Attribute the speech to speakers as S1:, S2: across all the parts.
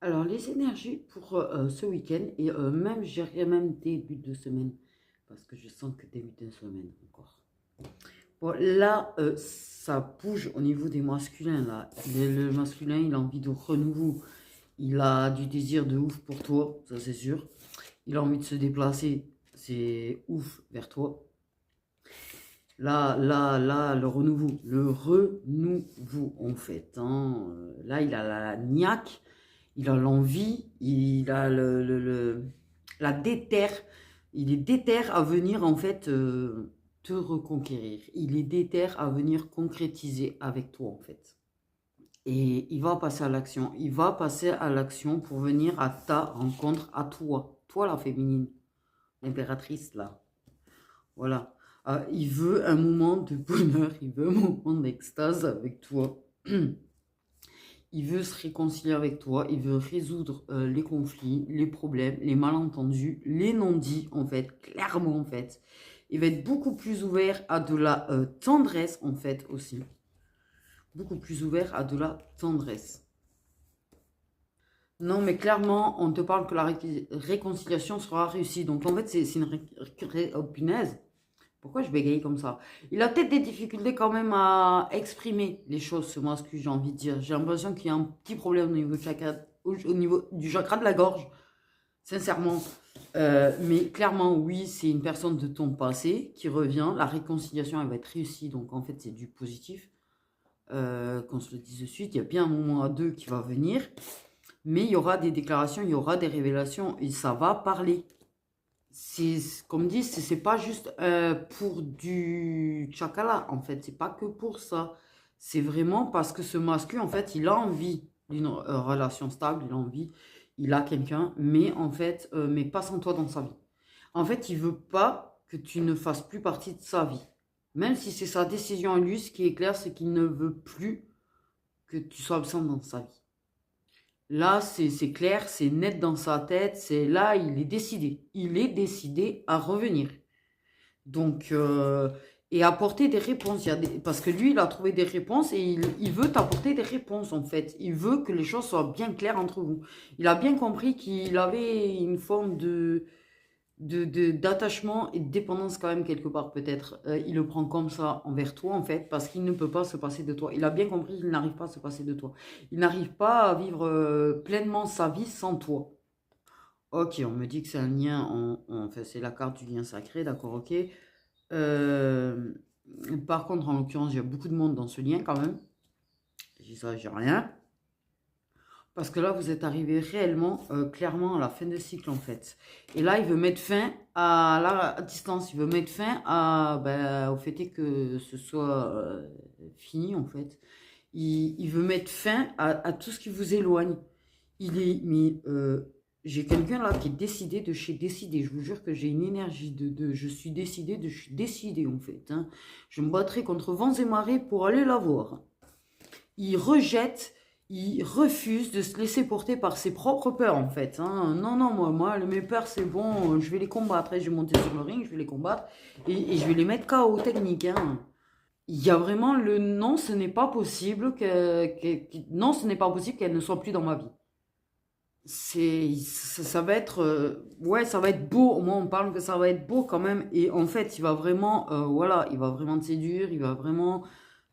S1: Alors, les énergies pour ce week-end, et même, je dirais même début de semaine, parce que je sens que début de semaine encore. Bon, là, ça bouge au niveau des masculins, là. Le masculin, il a envie de renouveau. Il a du désir de ouf pour toi, ça c'est sûr. Il a envie de se déplacer, c'est ouf vers toi. Là, le renouveau, en fait, hein. Là, il a la niaque, il a l'envie, il a la déterre. Il est déter à venir, en fait, te reconquérir. Il est déter à venir concrétiser avec toi, en fait. Et il va passer à l'action. Il va passer à l'action pour venir à ta rencontre, à toi. Toi, la féminine, l'impératrice, là. Voilà. Il veut un moment de bonheur, il veut un moment d'extase avec toi. Il veut se réconcilier avec toi, il veut résoudre les conflits, les problèmes, les malentendus, les non-dits, en fait, clairement, en fait. Il va être beaucoup plus ouvert à de la tendresse, en fait, aussi. Beaucoup plus ouvert à de la tendresse. Non, mais clairement, on te parle que la réconciliation sera réussie. Donc, en fait, c'est une oh, punaise. Pourquoi je bégaye comme ça? Il a peut-être des difficultés quand même à exprimer les choses, c'est moi ce que j'ai envie de dire. J'ai l'impression qu'il y a un petit problème au niveau, au niveau du chakra de la gorge, sincèrement. Mais clairement, oui, c'est une personne de ton passé qui revient. La réconciliation, elle va être réussie, donc en fait, c'est du positif. Qu'on se le dise de suite, il y a bien un moment à deux qui va venir. Mais il y aura des déclarations, il y aura des révélations et ça va parler. C'est comme dit, c'est pas juste pour du chakala en fait, c'est pas que pour ça. C'est vraiment parce que ce masculin en fait, il a envie d'une relation stable, il a envie, il a quelqu'un, mais en fait, mais pas sans toi dans sa vie. En fait, il veut pas que tu ne fasses plus partie de sa vie. Même si c'est sa décision à lui, ce qui est clair, c'est qu'il ne veut plus que tu sois absent dans sa vie. Là, c'est clair, c'est net dans sa tête, c'est là, il est décidé. Il est décidé à revenir. Donc, et apporter des réponses. Parce que lui, il a trouvé des réponses et il veut t'apporter des réponses, en fait. Il veut que les choses soient bien claires entre vous. Il a bien compris qu'il avait une forme d'attachement et de dépendance quand même quelque part peut-être. Il le prend comme ça envers toi en fait parce qu'il ne peut pas se passer de toi. Il a bien compris qu'il n'arrive pas à se passer de toi. Il n'arrive pas à vivre pleinement sa vie sans toi. Ok, on me dit que c'est un lien, enfin c'est la carte du lien sacré, d'accord, ok. Euh, Par contre, en l'occurrence, il y a beaucoup de monde dans ce lien quand même. J'ai ça, j'ai rien. Parce que là, vous êtes arrivé réellement, clairement à la fin de cycle en fait. Et là, il veut mettre fin à la distance. Il veut mettre fin au fait que ce soit fini en fait. Il veut mettre fin à tout ce qui vous éloigne. J'ai quelqu'un là qui est décidé de chez décidé. Je vous jure que j'ai une énergie je suis décidé de je suis décidé en fait. Hein. Je me battrai contre vents et marées pour aller la voir. Il rejette, il refuse de se laisser porter par ses propres peurs en fait. Hein. Non, non, moi, mes peurs c'est bon, je vais les combattre. Et je vais monter sur le ring, je vais les combattre et je vais les mettre KO technique. Hein. Il y a vraiment le non, ce n'est pas possible non, ce n'est pas possible qu'elle ne soit plus dans ma vie. Ça va être ouais, ça va être beau. Au moins on parle que ça va être beau quand même et en fait il va vraiment voilà, il va vraiment te séduire, il va vraiment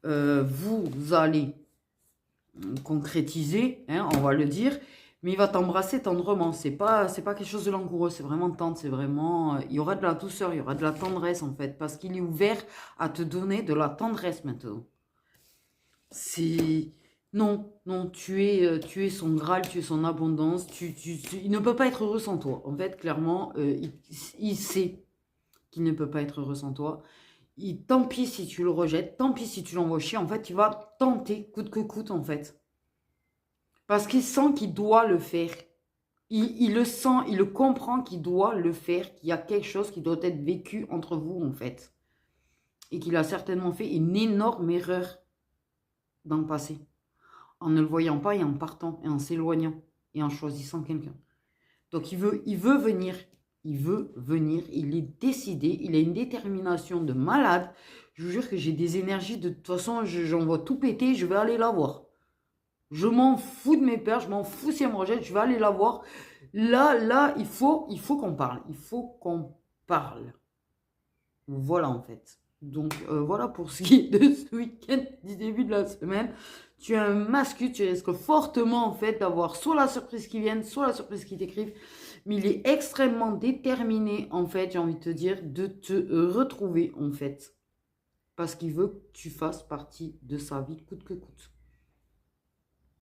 S1: vous allez concrétiser, hein, on va le dire, mais il va t'embrasser tendrement. C'est pas quelque chose de langoureux, c'est vraiment tendre, c'est vraiment, il y aura de la douceur, il y aura de la tendresse en fait, parce qu'il est ouvert à te donner de la tendresse maintenant. C'est non, non, tu es son Graal, tu es son abondance, il ne peut pas être heureux sans toi. En fait, clairement, il sait qu'il ne peut pas être heureux sans toi. Tant pis si tu le rejettes, tant pis si tu l'envoies chier, en fait, il va tenter, coûte que coûte, en fait. Parce qu'il sent qu'il doit le faire. Il le sent, il le comprend qu'il doit le faire, qu'il y a quelque chose qui doit être vécu entre vous, en fait. Et qu'il a certainement fait une énorme erreur dans le passé. En ne le voyant pas et en partant, et en s'éloignant, et en choisissant quelqu'un. Donc il veut venir. Il veut venir. Il est décidé. Il a une détermination de malade. Je vous jure que j'ai des énergies. De toute façon, j'en vois tout péter. Je vais aller la voir. Je m'en fous de mes pères, je m'en fous si elle me rejette, je vais aller la voir. Là, il faut qu'on parle. Il faut qu'on parle. Voilà, en fait. Donc, voilà pour ce qui est de ce week-end du début de la semaine. Tu es un masque, tu risques fortement, en fait, d'avoir soit la surprise qui vient, soit la surprise qui t'écrive. Mais il est extrêmement déterminé, en fait, j'ai envie de te dire, de te retrouver, en fait. Parce qu'il veut que tu fasses partie de sa vie, coûte que coûte.